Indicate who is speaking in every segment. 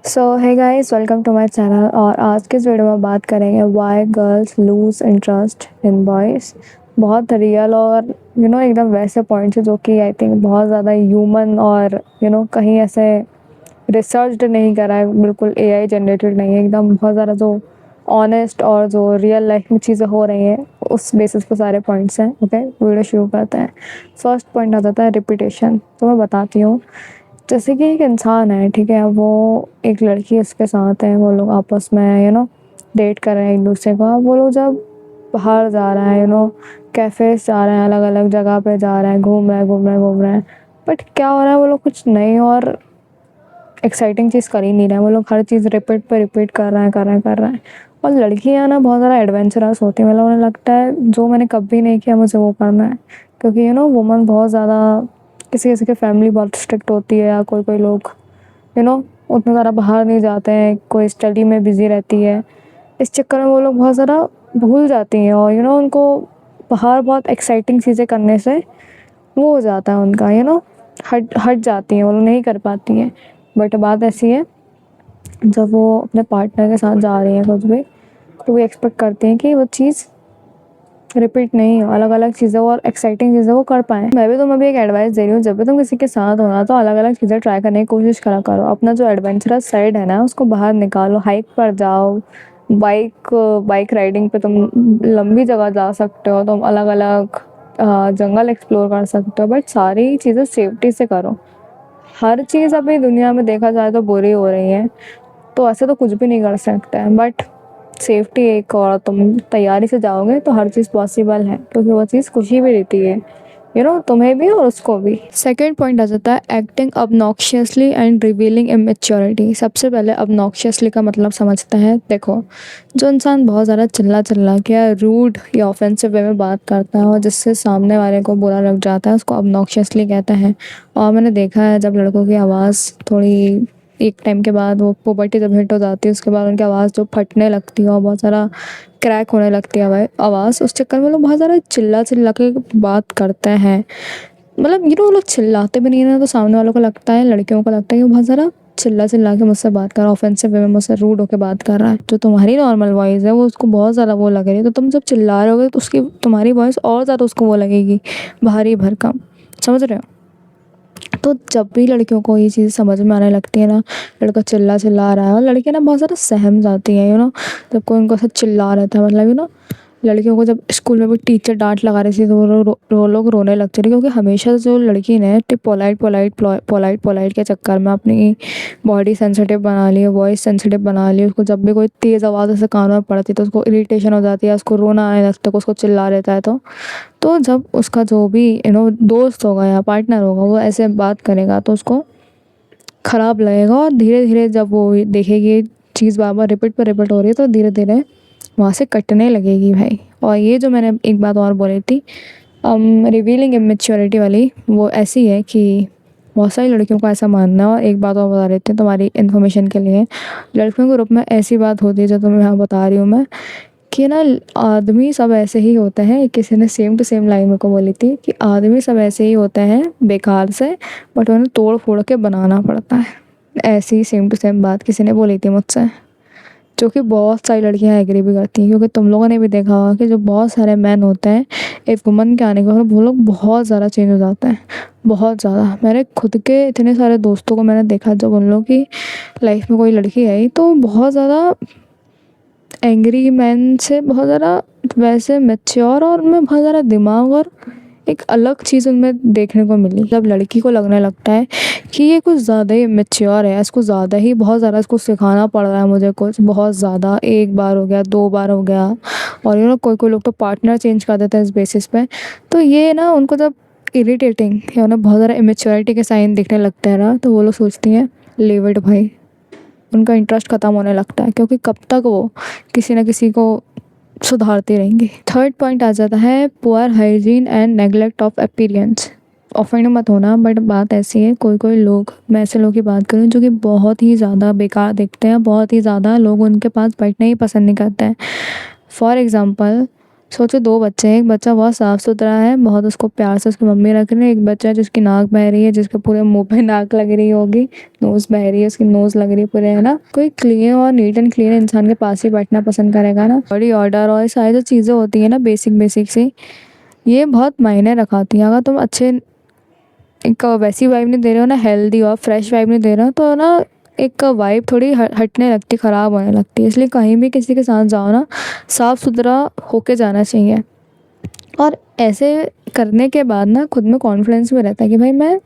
Speaker 1: So hey guys, welcome to my channel. और आज के इस वीडियो में बात करेंगे why girls lose interest in boys. बहुत रियल और एकदम वैसे पॉइंट्स है जो कि आई थिंक बहुत ज़्यादा ह्यूमन और कहीं ऐसे रिसर्च्ड नहीं करा है, बिल्कुल एआई जनरेटेड नहीं है, एकदम बहुत ज़्यादा जो ऑनेस्ट और जो रियल लाइफ में चीज़ें हो रही हैं उस बेसिस पे सारे पॉइंट्स हैं। ओके, वीडियो शुरू करते हैं। फर्स्ट पॉइंट आ जाता है रिपीटेशन। तो मैं बताती हूँ, जैसे कि एक इंसान है, ठीक है, वो एक लड़की उसके साथ है, वो लोग आपस में डेट कर रहे हैं एक दूसरे का। वो लोग जब बाहर जा रहे हैं, कैफ़ेज़ जा रहे हैं, अलग अलग जगह पे जा रहे हैं, घूम रहे हैं, बट क्या हो रहा है, वो लोग कुछ नई और एक्साइटिंग चीज़ कर ही नहीं रहे हैं। वो लोग हर चीज़ रिपीट पे रिपीट कर रहे हैं। और लड़कियां ना बहुत ज़्यादा एडवेंचरस होती हैं, मतलब उन्हें लगता है जो मैंने कभी नहीं किया मुझे वो करना है। क्योंकि वुमन बहुत ज़्यादा, किसी किसी की फैमिली बहुत स्ट्रिक्ट होती है, या कोई कोई लोग उतना ज़्यादा बाहर नहीं जाते हैं, कोई स्टडी में बिज़ी रहती है। इस चक्कर में वो लोग बहुत ज़्यादा भूल जाती हैं, और उनको बाहर बहुत एक्साइटिंग चीज़ें करने से वो हो जाता है उनका, हट हट जाती हैं, वो लोग नहीं कर पाती हैं। बट बात ऐसी है, जब वो अपने पार्टनर के साथ जा रही हैं कुछ भी, तो वो एक्सपेक्ट करते हैं कि वो चीज़ रिपीट नहीं हो, अलग अलग चीज़ें और एक्साइटिंग चीज़ें वो कर पाएँ। मैं भी एक एडवाइस दे रही हूँ, जब भी तुम किसी के साथ हो ना, तो अलग अलग चीज़ें ट्राई करने की कोशिश करा करो। अपना जो एडवेंचरस साइड है ना उसको बाहर निकालो, हाइक पर जाओ, बाइक बाइक राइडिंग पे तुम लंबी जगह जा सकते हो, तुम अलग अलग जंगल एक्सप्लोर कर सकते हो, बट सारी चीज़ें सेफ्टी से करो। हर चीज़ अभी दुनिया में देखा जाए तो बुरी हो रही है, तो ऐसे तो कुछ भी नहीं कर सकते हैं, बट सेफ्टी एक, और तुम तैयारी से जाओगे तो हर चीज़ पॉसिबल है, क्योंकि वो चीज़ खुशी भी देती है, तुम्हें भी और उसको भी। सेकेंड पॉइंट आ जाता है acting obnoxiously and revealing immaturity. सबसे पहले obnoxiously का मतलब समझते हैं। देखो, जो इंसान बहुत ज़्यादा चिल्ला के या रूड या ऑफेंसिव वे में बात करता है और जिससे सामने वाले को बुरा लग जाता है, उसको obnoxiously कहते हैं। और मैंने देखा है, जब लड़कों की आवाज़ थोड़ी एक टाइम के बाद, वो पुबर्टी जब हिट हो जाती है, उसके बाद उनकी आवाज़ जो फटने लगती है और बहुत सारा क्रैक होने लगती है आवाज़, उस चक्कर में लोग बहुत ज़्यादा चिल्ला के बात करते हैं। मतलब वो लोग चिल्लाते भी नहीं है ना, तो सामने वालों को लगता है, लड़कियों को लगता है कि वो बहुत ज़्यादा चिल्ला के मुझसे बात कर रहा है, ऑफेंसिव वे में मुझसे रूड होकर बात कर रहा है। जो तुम्हारी नॉर्मल वॉइस है वो उसको बहुत ज़्यादा वो लग रही है, तो तुम जब चिल्ला रहे होगे तो उसकी तुम्हारी वॉइस और ज़्यादा उसको वो लगेगी, भारी भरकम। समझ रहे हो? तो जब भी लड़कियों को ये चीज़ समझ में आने लगती है ना, लड़का चिल्ला रहा है, और लड़कियां ना बहुत ज़्यादा सहम जाती हैं, जब कोई उनको ऐसा चिल्ला रहता है। मतलब लड़कियों को जब स्कूल में भी टीचर डांट लगा रही थी, तो वो लोग रोने लगते थे, क्योंकि हमेशा जो लड़की ने पोलाइट के चक्कर में अपनी बॉडी सेंसिटिव बना ली है, वॉइस सेंसिटिव बना ली है। उसको जब भी कोई तेज़ आवाज़ ऐसे कानों में पड़ती है तो उसको इरिटेशन हो जाती है, उसको रोना आने लगता है, उसको चिल्ला रहता है। तो जब उसका जो भी दोस्त होगा या पार्टनर होगा वो ऐसे बात करेगा, तो उसको ख़राब लगेगा, और धीरे धीरे जब वो देखेगी ये चीज़ बार बार रिपीट पर रिपीट हो रही है, तो धीरे धीरे वहाँ से कटने लगेगी भाई। और ये जो मैंने एक बात और बोली थी, रिवीलिंग इमेच्योरिटी वाली, वो ऐसी है कि बहुत सारी लड़कियों को ऐसा मानना है। और एक बात और बता देते हैं तुम्हारी इन्फॉर्मेशन के लिए, लड़कियों के ग्रुप में ऐसी बात होती है जो तुम्हें यहाँ बता रही हूँ मैं, कि ना आदमी सब ऐसे ही होते हैं। किसी ने सेम टू सेम लाइन मेरे को बोली थी कि आदमी सब ऐसे ही होते हैं बेकार से, बट उन्हें तोड़ फोड़ के बनाना पड़ता है। ऐसी सेम टू सेम बात किसी ने बोली थी मुझसे, जो कि बहुत सारी लड़कियां एग्री भी करती हैं। क्योंकि तुम लोगों ने भी देखा होगा कि जो बहुत सारे मैन होते हैं, एक वुमन के आने के बाद वो लोग बहुत ज़्यादा चेंज हो जाते हैं, बहुत ज़्यादा। मेरे खुद के इतने सारे दोस्तों को मैंने देखा, जब उन लोगों की लाइफ में कोई लड़की आई तो बहुत ज़्यादा एंग्री मैन से बहुत ज़्यादा वैसे मैच्योर, और उनमें बहुत ज़्यादा दिमाग और एक अलग चीज़ उनमें देखने को मिली। जब लड़की को लगने लगता है कि ये कुछ ज़्यादा ही मैच्योर है, इसको ज़्यादा ही बहुत ज़्यादा इसको सिखाना पड़ रहा है मुझे कुछ बहुत ज़्यादा, एक बार हो गया, दो बार हो गया, और कोई लोग तो पार्टनर चेंज कर देते हैं इस बेसिस पे। तो ये ना उनको जब इरिटेटिंग या उन्हें बहुत ज़्यादा इमेच्योरिटी के साइन दिखने लगते हैं ना, तो वो लोग सोचती हैं लीव इट भाई। उनका इंटरेस्ट ख़त्म होने लगता है, क्योंकि कब तक वो किसी न किसी को सुधारती रहेंगी। थर्ड पॉइंट आ जाता है poor hygiene and neglect of appearance. Offend मत होना, बट बात ऐसी है, कोई लोग, मैं ऐसे लोगों की बात करूँ जो कि बहुत ही ज़्यादा बेकार दिखते हैं, बहुत ही ज़्यादा लोग उनके पास बैठना ही पसंद नहीं करते हैं। फॉर एग्ज़ाम्पल, सोचो 2 बच्चे हैं, एक बच्चा बहुत साफ-सुथरा है, बहुत उसको प्यार से उसकी मम्मी रख रही है, एक बच्चा है जिसकी नाक बह रही है, जिसके पूरे मुँह पे नाक लग रही होगी, नोज़ बह रही है, उसकी नोज़ लग रही है पूरे, है ना? कोई क्लीन और नीट एंड क्लीन इंसान के पास ही बैठना पसंद करेगा ना? बॉडी ऑर्डर और ये सारी जो चीज़ें होती हैं ना बेसिक सी, ये बहुत मायने रखाती हैं। अगर तुम अच्छे एक वैसी वाइब नहीं दे रहे हो ना, हेल्दी और फ्रेश वाइब नहीं दे रहे हो, तो ना एक वाइब थोड़ी हटने लगती, ख़राब होने लगती है। इसलिए कहीं भी किसी के साथ जाओ ना, साफ़ सुथरा होके जाना चाहिए। और ऐसे करने के बाद ना खुद में कॉन्फिडेंस भी रहता है कि भाई मैं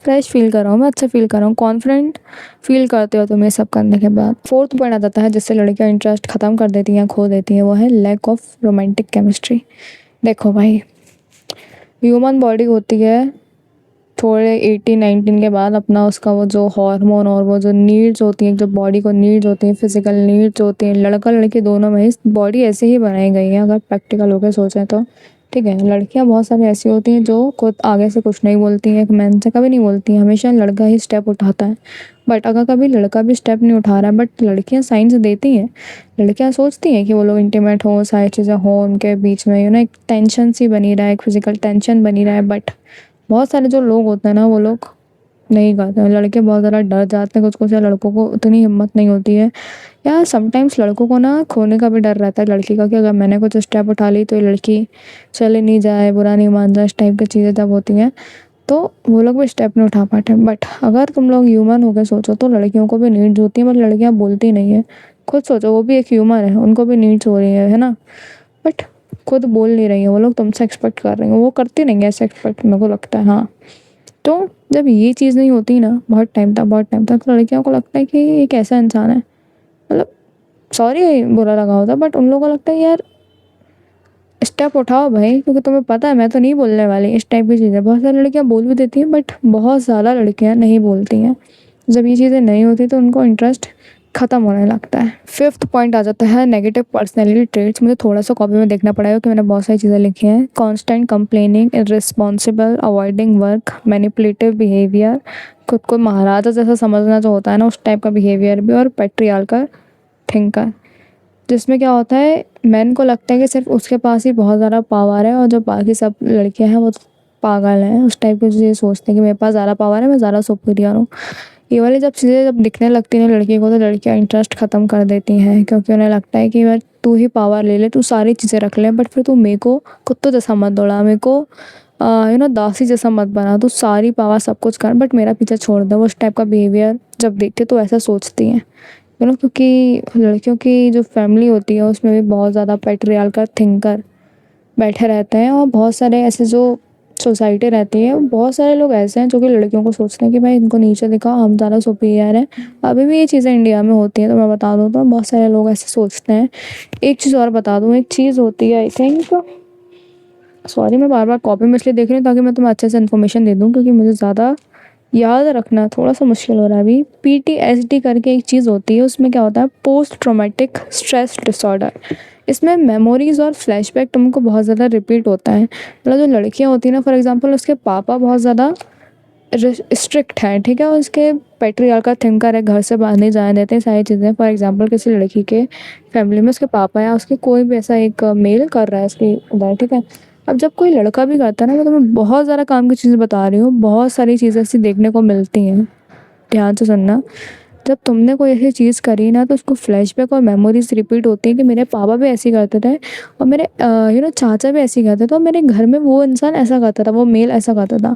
Speaker 1: फ्रेश फील कर रहा हूँ, मैं अच्छा फील कर रहा हूँ, कॉन्फिडेंट फील करते हो तुम ये सब करने के बाद। फोर्थ पॉइंट आ जाता है जिससे लड़कियाँ इंटरेस्ट ख़त्म कर देती हैं, खो देती हैं, वो है लैक ऑफ रोमांटिक केमिस्ट्री। देखो भाई, ह्यूमन बॉडी होती है थोड़े 18-19 के बाद अपना उसका वो जो हार्मोन और वो जो नीड्स होती हैं, जो बॉडी को नीड्स होती हैं, फिजिकल नीड्स होती हैं, लड़का लड़की दोनों में ही बॉडी ऐसे ही बनाई गई है अगर प्रैक्टिकल होकर सोचें तो। ठीक है, लड़कियां बहुत सारी ऐसी होती हैं जो खुद आगे से कुछ नहीं बोलती हैं, एक मैन से कभी नहीं बोलती हैं, हमेशा लड़का ही स्टेप उठाता है। बट अगर कभी लड़का भी स्टेप नहीं उठा रहा है बट लड़कियां साइंस देती हैं, लड़कियां सोचती हैं कि वो लोग इंटीमेट हो, सारी चीज़ें हो उनके बीच में, एक टेंशन सी बनी रहा है, एक फिजिकल टेंशन बनी रहा है, बट बहुत सारे जो लोग होते हैं ना, वो लोग नहीं करते हैं। लड़के बहुत ज़्यादा डर जाते हैं, कुछ-कुछ या लड़कों को उतनी हिम्मत नहीं होती है, या समटाइम्स लड़कों को ना खोने का भी डर रहता है लड़की का, कि अगर मैंने कुछ स्टेप उठा ली तो ये लड़की चले नहीं जाए, बुरा नहीं मान जाए, इस टाइप की चीज़ें जब होती हैं, तो वो लोग भी स्टेप नहीं उठा पाते। बट अगर तुम लोग ह्यूमन होकर सोचो तो लड़कियों को भी नीड्स होती हैं, बट लड़कियाँ बोलती नहीं है। खुद सोचो, वो भी एक ह्यूमन है, उनको भी नीड्स हो रही है ना? बट खुद बोल नहीं रही है, वो लोग तुमसे एक्सपेक्ट कर रही हैं, वो करती नहीं है ऐसे एक्सपेक्ट, मेरे को लगता है। हाँ, तो जब ये चीज़ नहीं होती ना बहुत टाइम तक तो लड़कियों को लगता है कि ये कैसा इंसान है, मतलब सॉरी बुरा लगा होता, बट उन लोगों को लगता है यार स्टेप उठाओ भाई, क्योंकि तुम्हें पता है मैं तो नहीं बोलने वाली, इस टाइप की चीज़ें बहुत सारी लड़कियां बोल भी देती हैं, बट बहुत ज़्यादा लड़कियां नहीं बोलती हैं। जब ये चीज़ें नहीं होती तो उनको इंटरेस्ट ख़त्म होने लगता है। फिफ्थ पॉइंट आ जाता है नेगेटिव पर्सनैलिटी ट्रेट्स। मुझे थोड़ा सा कॉपी में देखना पड़ेगा कि मैंने बहुत सारी चीज़ें लिखी हैं। Constant complaining, irresponsible, avoiding work, manipulative behaviour, खुद को महाराजा जैसा समझना जो होता है ना, उस टाइप का बिहेवियर भी, और पैट्रियार्कल थिंकर, जिसमें क्या होता है मैन को लगता है कि सिर्फ उसके पास ही बहुत ज़्यादा पावर है और जो बाकी सब लड़कियां हैं वो तो पागल हैं, उस टाइप की चीज़ें सोचते हैं कि मेरे पास ज़्यादा पावर है, मैं ज़्यादा सुपीरियर हूँ। ये वाली जब चीज़ें जब दिखने लगती हैं लड़की को, तो लड़कियां इंटरेस्ट ख़त्म कर देती हैं, क्योंकि उन्हें लगता है कि मैं तू ही पावर ले ले, तू सारी चीज़ें रख ले, बट फिर तू मेरे को कुत्तों जैसा मत दौड़ा, मेरे को दासी जैसा मत बना, तू सारी पावर सब कुछ कर बट मेरा पीछा छोड़ दे। वो उस टाइप का बिहेवियर जब देखते तो ऐसा सोचती हैं, क्योंकि लड़कियों की जो फैमिली होती है उसमें भी बहुत ज़्यादा पैट्रियार्कल थिंकर बैठे रहते हैं, और बहुत सारे ऐसे जो सोसाइटी रहती है, बहुत सारे लोग ऐसे हैं जो कि लड़कियों को सोचते हैं कि भाई इनको नीचे दिखाओ, हम ज़्यादा सुपीरियर हैं। अभी भी ये चीज़ें इंडिया में होती हैं, तो मैं बता दूँ तो बहुत सारे लोग ऐसे सोचते हैं। एक चीज़ और बता दूँ, एक चीज़ होती है आई थिंक, सॉरी मैं बार बार कॉपी में इसलिए देख रही हूँ ताकि मैं तुम्हें अच्छे से इन्फॉर्मेशन दे दूँ, क्योंकि मुझे ज़्यादा याद रखना थोड़ा सा मुश्किल हो रहा है अभी। PTSD करके एक चीज़ होती है, उसमें क्या होता है, पोस्ट ट्रॉमेटिक स्ट्रेस डिसऑर्डर। इसमें मेमोरीज और फ्लैशबैक तुमको बहुत ज़्यादा रिपीट होता है। मतलब जो लड़कियां होती हैं ना, फॉर एग्जांपल उसके पापा बहुत ज़्यादा स्ट्रिक्ट हैं, ठीक है, और उसके पैट्रियार्कल थिंकर है, घर से बाहर नहीं जाने देते हैं सारी चीज़ें। फॉर एग्जांपल किसी लड़की के फैमिली में उसके पापा या उसके कोई भी ऐसा एक मेल कर रहा है उसकी उधर, ठीक है। अब जब कोई लड़का भी करता है ना, तो मैं बहुत ज़्यादा काम की चीज़ें बता रही हूँ, बहुत सारी चीज़ें ऐसी देखने को मिलती हैं, ध्यान से सुनना। जब तुमने कोई ऐसी चीज़ करी ना, तो उसको फ्लैशबैक और मेमोरीज रिपीट होती हैं कि मेरे पापा भी ऐसे ही करते थे, और मेरे चाचा भी ऐसे ही करते थे, और मेरे घर में वो इंसान ऐसा करता था, वो मेल ऐसा करता था।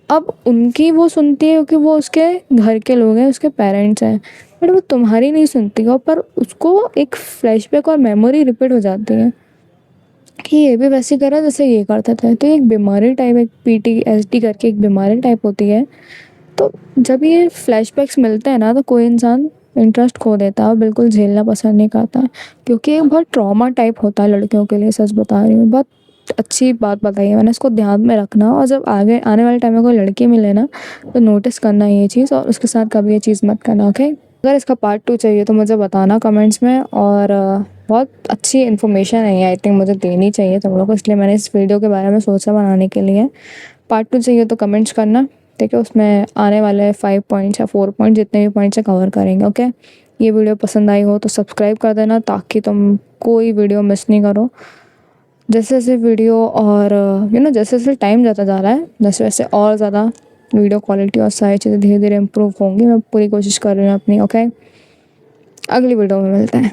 Speaker 1: अब उनकी वो सुनती है क्योंकि वो उसके घर के लोग हैं, उसके पेरेंट्स हैं, बट वो तुम्हारी नहीं सुनती है, पर उसको एक फ्लैशबैक और मेमोरी रिपीट हो जाती है कि ये भी वैसे करा जैसे ये करते थे। तो एक बीमारी टाइप, एक PTSD करके एक बीमारी टाइप होती है। तो जब ये फ्लैशबैक्स मिलते हैं ना, तो कोई इंसान इंटरेस्ट खो देता है और बिल्कुल झेलना पसंद नहीं करता है, क्योंकि एक बहुत ट्रॉमा टाइप होता है लड़कियों के लिए। सच बता रही हूँ, बहुत अच्छी बात बताई है मैंने, इसको ध्यान में रखना, और जब आगे आने वाले टाइम में कोई लड़की मिले ना, तो नोटिस करना ये चीज़, और उसके साथ कभी ये चीज़ मत करना, ओके। अगर इसका पार्ट 2 चाहिए तो मुझे बताना कमेंट्स में, और बहुत अच्छी इन्फॉर्मेशन है आई थिंक, मुझे देनी चाहिए तुम लोग को, इसलिए मैंने इस वीडियो के बारे में सोचा बनाने के लिए। पार्ट 2 चाहिए तो कमेंट्स करना, ठीक है। उसमें आने वाले 5 पॉइंट्स या 4 पॉइंट जितने भी पॉइंट्स है कवर करेंगे, ओके। ये वीडियो पसंद आई हो तो सब्सक्राइब कर देना ताकि तुम कोई वीडियो मिस नहीं करो। जैसे जैसे वीडियो और जैसे जैसे टाइम जाता जा रहा है वैसे वैसे और ज़्यादा वीडियो क्वालिटी और सारी चीज़ें धीरे धीरे इम्प्रूव होंगी। मैं पूरी कोशिश कर रही हूँ अपनी। ओके, अगली वीडियो में मिलते हैं।